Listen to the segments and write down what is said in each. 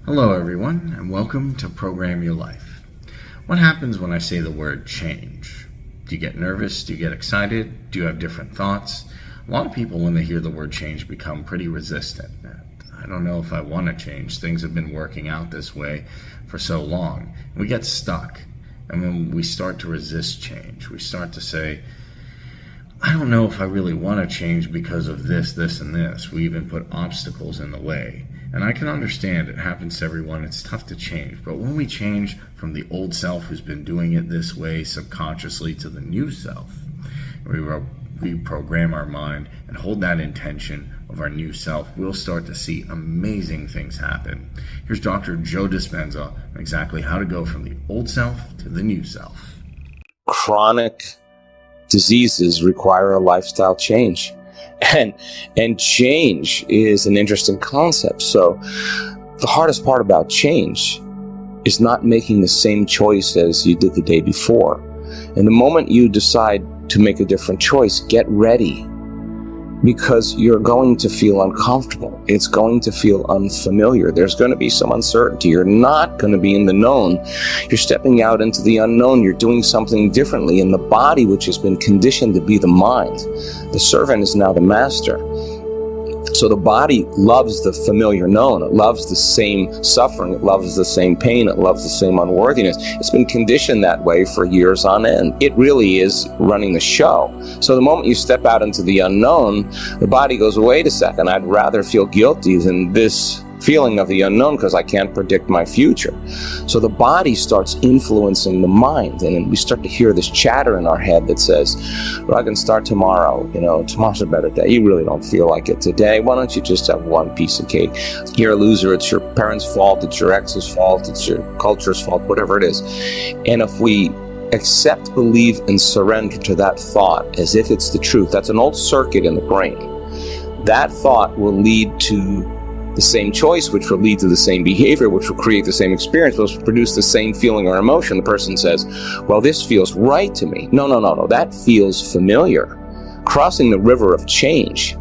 Hello everyone, and welcome to Program Your Life. What happens when I say the word change? Do you get nervous? Do you get excited? Do you have different thoughts? A lot of people, when they hear the word change, become pretty resistant. I don't know if I want to change. Things have been working out this way for so long. We get stuck. And when we start to resist change, we start to say, I don't know if I really want to change because of this, this, and this. We even put obstacles in the way. And I can understand it happens to everyone. It's tough to change. But when we change from the old self who's been doing it this way subconsciously to the new self, we program our mind and hold that intention of our new self, we'll start to see amazing things happen. Here's Dr. Joe Dispenza on exactly how to go from the old self to the new self. Chronic diseases require a lifestyle change. And change is an interesting concept. So the hardest part about change is not making the same choice as you did the day before. And the moment you decide to make a different choice, get ready, because you're going to feel uncomfortable. It's going to feel unfamiliar. There's going to be some uncertainty. You're not going to be in the known. You're stepping out into the unknown. You're doing something differently. And the body, which has been conditioned to be the mind, the servant is now the master. So the body loves the familiar known. It loves the same suffering. It loves the same pain. It loves the same unworthiness. It's been conditioned that way for years on end. It really is running the show. So the moment you step out into the unknown, the body goes, wait a second, I'd rather feel guilty than this feeling of the unknown because I can't predict my future. So the body starts influencing the mind, and we start to hear this chatter in our head that says, well, I can start tomorrow. Tomorrow's a better day. You really don't feel like it today. Why don't you just have one piece of cake? You're a loser. It's your parents' fault. It's your ex's fault. It's your culture's fault, whatever it is. And if we accept, believe, and surrender to that thought as if it's the truth, that's an old circuit in the brain. That thought will lead to the same choice, which will lead to the same behavior, which will create the same experience, which will produce the same feeling or emotion. The person says, well, this feels right to me. No. That feels familiar. Crossing the river of change,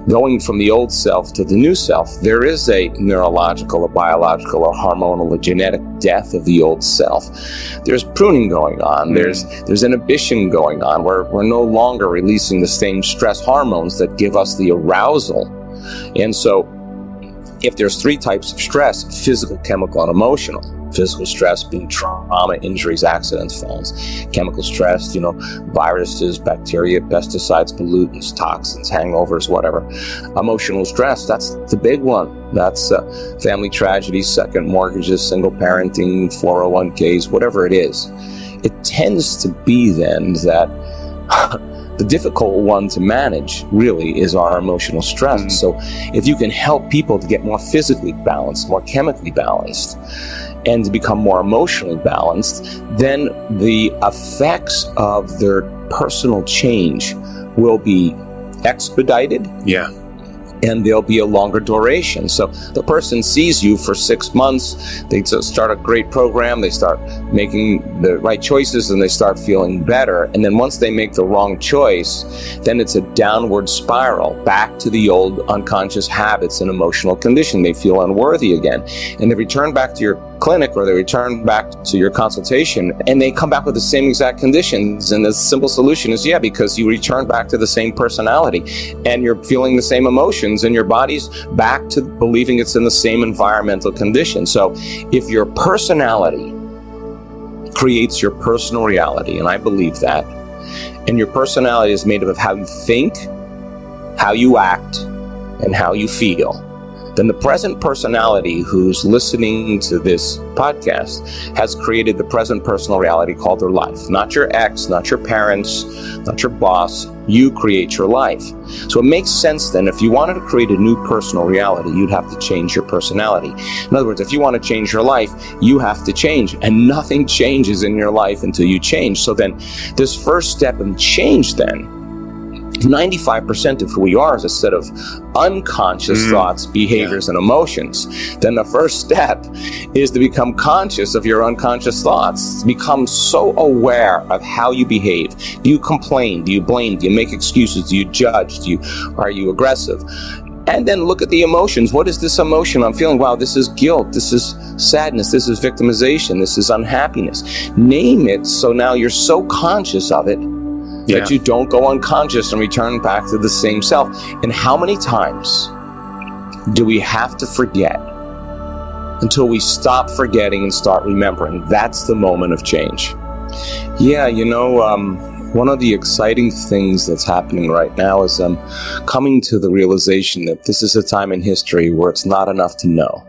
going from the old self to the new self, there is a neurological, a biological, a hormonal, a genetic death of the old self. There's pruning going on. There's inhibition going on. We're no longer releasing the same stress hormones that give us the arousal. And so if there's three types of stress: physical, chemical, and emotional. Physical stress being trauma, injuries, accidents, falls. Chemical stress, viruses, bacteria, pesticides, pollutants, toxins, hangovers, whatever. Emotional stress, that's the big one. That's family tragedies, second mortgages, single parenting, 401ks, whatever it is. It tends to be then that the difficult one to manage really is our emotional stress. So if you can help people to get more physically balanced, more chemically balanced, and to become more emotionally balanced, then the effects of their personal change will be expedited. Yeah. And there'll be a longer duration. So the person sees you for 6 months, they start a great program, they start making the right choices, and they start feeling better. And then once they make the wrong choice, then it's a downward spiral back to the old unconscious habits and emotional condition. They feel unworthy again. And they return back to your clinic, or they return back to your consultation, and they come back with the same exact conditions. And the simple solution is, because you return back to the same personality, and you're feeling the same emotions, and your body's back to believing it's in the same environmental condition. So if your personality creates your personal reality, and I believe that, and your personality is made up of how you think, how you act, and how you feel, then the present personality who's listening to this podcast has created the present personal reality called their life. Not your ex, not your parents, not your boss. You create your life. So it makes sense then, if you wanted to create a new personal reality, you'd have to change your personality. In other words, if you want to change your life, you have to change. And nothing changes in your life until you change. So then this first step in change then, 95% of who we are is a set of unconscious thoughts, behaviors, and emotions. Then the first step is to become conscious of your unconscious thoughts. Become so aware of how you behave. Do you complain? Do you blame? Do you make excuses? Do you judge? Are you aggressive? And then look at the emotions. What is this emotion I'm feeling? Wow, this is guilt. This is sadness. This is victimization. This is unhappiness. Name it, so now you're so conscious of it that you don't go unconscious and return back to the same self. And how many times do we have to forget until we stop forgetting and start remembering? That's the moment of change. Yeah, one of the exciting things that's happening right now is I'm coming to the realization that this is a time in history where it's not enough to know.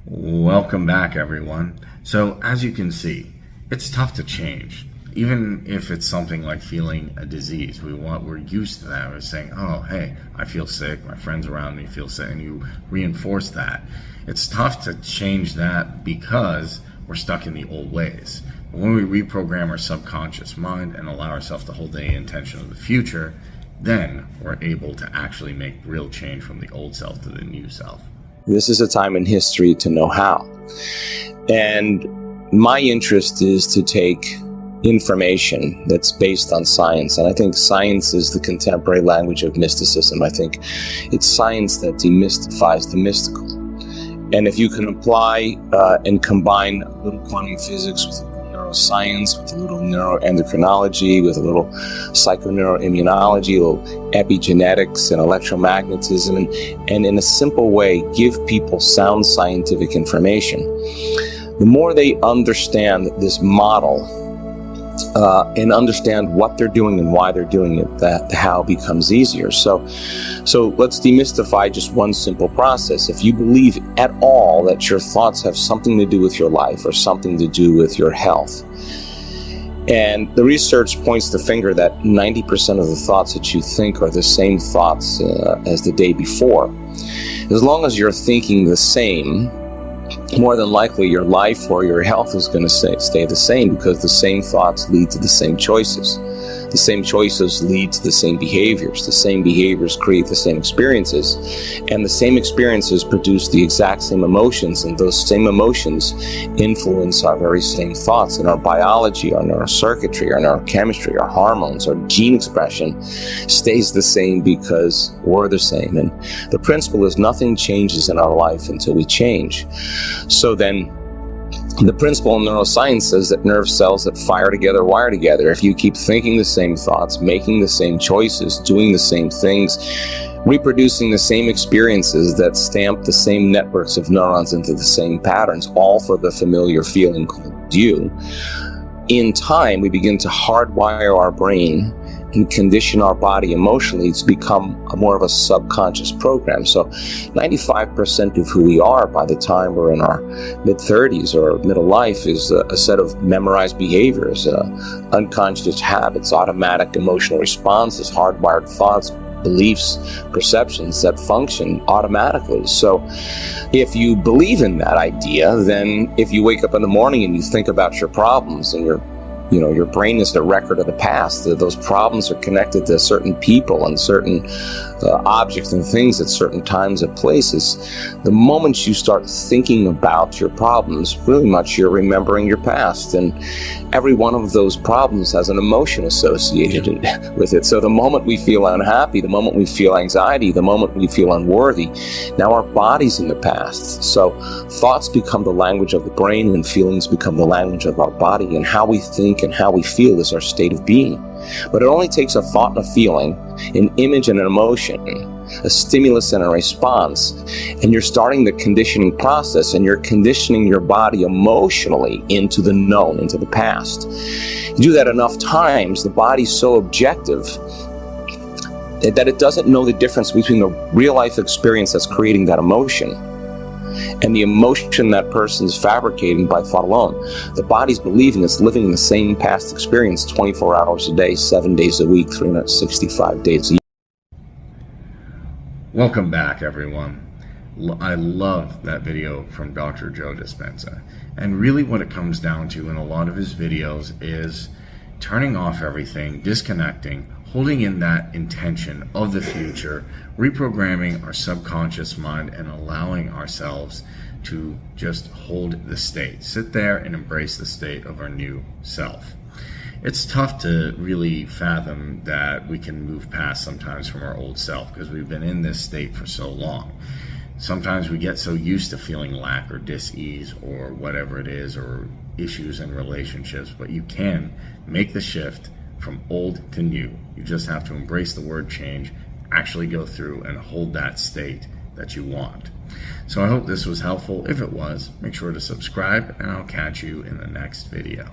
Welcome back, everyone. So, as you can see, it's tough to change. Even if it's something like feeling a disease, we're used to that. We're saying, oh, hey, I feel sick, my friends around me feel sick, and you reinforce that. It's tough to change that because we're stuck in the old ways. But when we reprogram our subconscious mind and allow ourselves to hold the intention of the future, then we're able to actually make real change from the old self to the new self. This is a time in history to know how. And my interest is to take information that's based on science. And I think science is the contemporary language of mysticism. I think it's science that demystifies the mystical. And if you can apply and combine a little quantum physics with a little neuroscience, with a little neuroendocrinology, with a little psychoneuroimmunology, a little epigenetics and electromagnetism, and in a simple way give people sound scientific information, the more they understand this model and understand what they're doing and why they're doing it, that the how becomes easier. So let's demystify just one simple process. If you believe at all that your thoughts have something to do with your life or something to do with your health, and the research points the finger that 90% of the thoughts that you think are the same thoughts as the day before, as long as you're thinking the same, more than likely your life or your health is going to stay the same, because the same thoughts lead to the same choices. The same choices lead to the same behaviors. The same behaviors create the same experiences. And the same experiences produce the exact same emotions. And those same emotions influence our very same thoughts. And our biology, our neurocircuitry, our neurochemistry, our hormones, our gene expression stays the same because we're the same. And the principle is nothing changes in our life until we change. So then, the principle in neuroscience says that nerve cells that fire together wire together. If you keep thinking the same thoughts, making the same choices, doing the same things, reproducing the same experiences that stamp the same networks of neurons into the same patterns, all for the familiar feeling called you, in time we begin to hardwire our brain and condition our body emotionally to become more of a subconscious program. So 95% of who we are by the time we're in our mid-30s or middle life is a set of memorized behaviors, unconscious habits, automatic emotional responses, hardwired thoughts, beliefs, perceptions that function automatically. So if you believe in that idea, then if you wake up in the morning and you think about your problems and your brain is the record of the past. Those problems are connected to certain people and certain objects and things at certain times and places. The moment you start thinking about your problems, really much you're remembering your past. And every one of those problems has an emotion associated with it. So the moment we feel unhappy, the moment we feel anxiety, the moment we feel unworthy, now our body's in the past. So thoughts become the language of the brain and feelings become the language of our body. And how we think and how we feel is our state of being. But it only takes a thought and a feeling, an image and an emotion, a stimulus and a response, and you're starting the conditioning process, and you're conditioning your body emotionally into the known, into the past. You do that enough times, the body's so objective that it doesn't know the difference between the real life experience that's creating that emotion and the emotion that person's fabricating by thought alone. The body's believing it's living in the same past experience 24 hours a day, 7 days a week, 365 days a year. Welcome back, everyone. I love that video from Dr. Joe Dispenza. And really what it comes down to in a lot of his videos is turning off everything, disconnecting, holding in that intention of the future, reprogramming our subconscious mind, and allowing ourselves to just hold the state. Sit there and embrace the state of our new self. It's tough to really fathom that we can move past sometimes from our old self because we've been in this state for so long. Sometimes we get so used to feeling lack or dis-ease or whatever it is, or issues in relationships, but you can make the shift from old to new. You just have to embrace the word change, actually go through and hold that state that you want. So I hope this was helpful. If it was, make sure to subscribe, and I'll catch you in the next video.